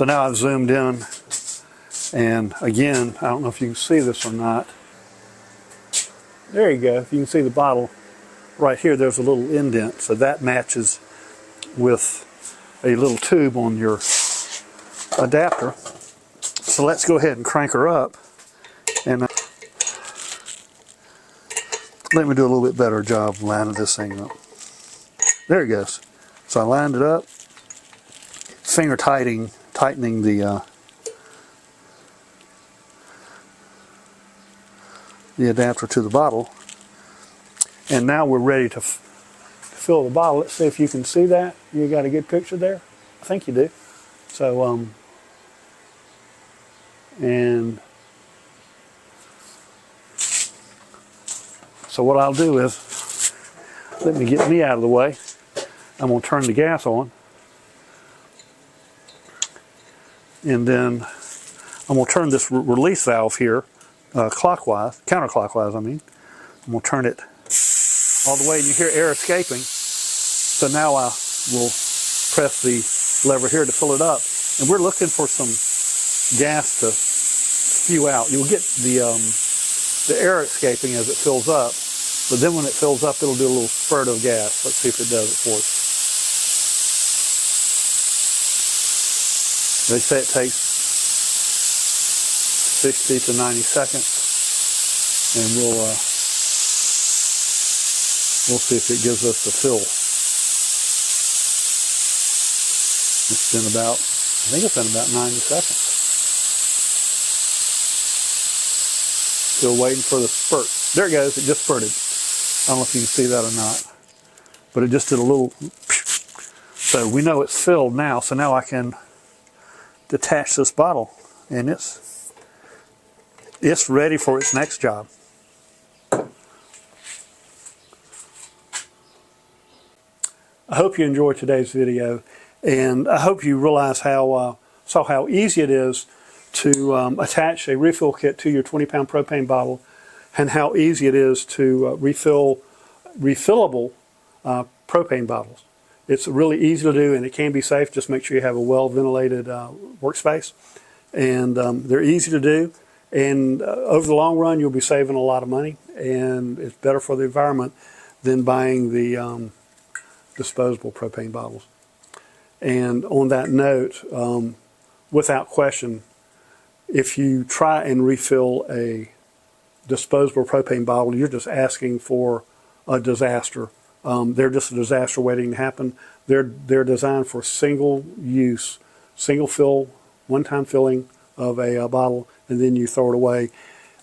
So now I've zoomed in, and again, I don't know if you can see this or not. There you go. If you can see the bottle right here, there's a little indent. So that matches with a little tube on your adapter. So let's go ahead and crank her up, and let me do a little bit better job of lining this thing up. There it goes. So I lined it up, finger tightening the adapter to the bottle, and now we're ready to fill the bottle. Let's see if you can see that. You got a good picture there? I think you do. So so what I'll do is, let me get me out of the way. I'm going to turn the gas on, and then I'm going to turn this release valve here counterclockwise I mean. I'm going to turn it all the way, and you hear air escaping. So now I will press the lever here to fill it up, and we're looking for some gas to spew out. You'll get the air escaping as it fills up, but then when it fills up, it'll do a little spurt of gas. Let's see if it does it for us. They say it takes 60 to 90 seconds, and we'll see if it gives us the fill. It's been about, I think it's been about 90 seconds. Still waiting for the spurt. There it goes, it just spurted. I don't know if you can see that or not, but it just did a little. So we know it's filled now, so now I can detach this bottle, and it's ready for its next job. I hope you enjoyed today's video, and I hope you realize saw how easy it is to attach a refill kit to your 20-pound propane bottle, and how easy it is to refill refillable propane bottles. It's really easy to do, and it can be safe. Just make sure you have a well-ventilated workspace, and they're easy to do. And over the long run, you'll be saving a lot of money, and it's better for the environment than buying the disposable propane bottles. And on that note, without question, if you try and refill a disposable propane bottle, you're just asking for a disaster. They're just a disaster waiting to happen. They're designed for single use, single fill, one-time filling of a bottle, and then you throw it away.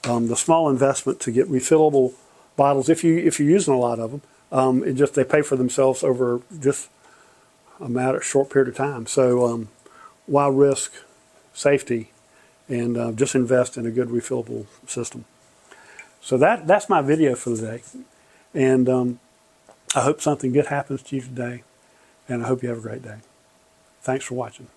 The small investment to get refillable bottles, if you're using a lot of them, they pay for themselves over just a short period of time. So why risk safety and just invest in a good refillable system? So that's my video for today, and I hope something good happens to you today, and I hope you have a great day. Thanks for watching.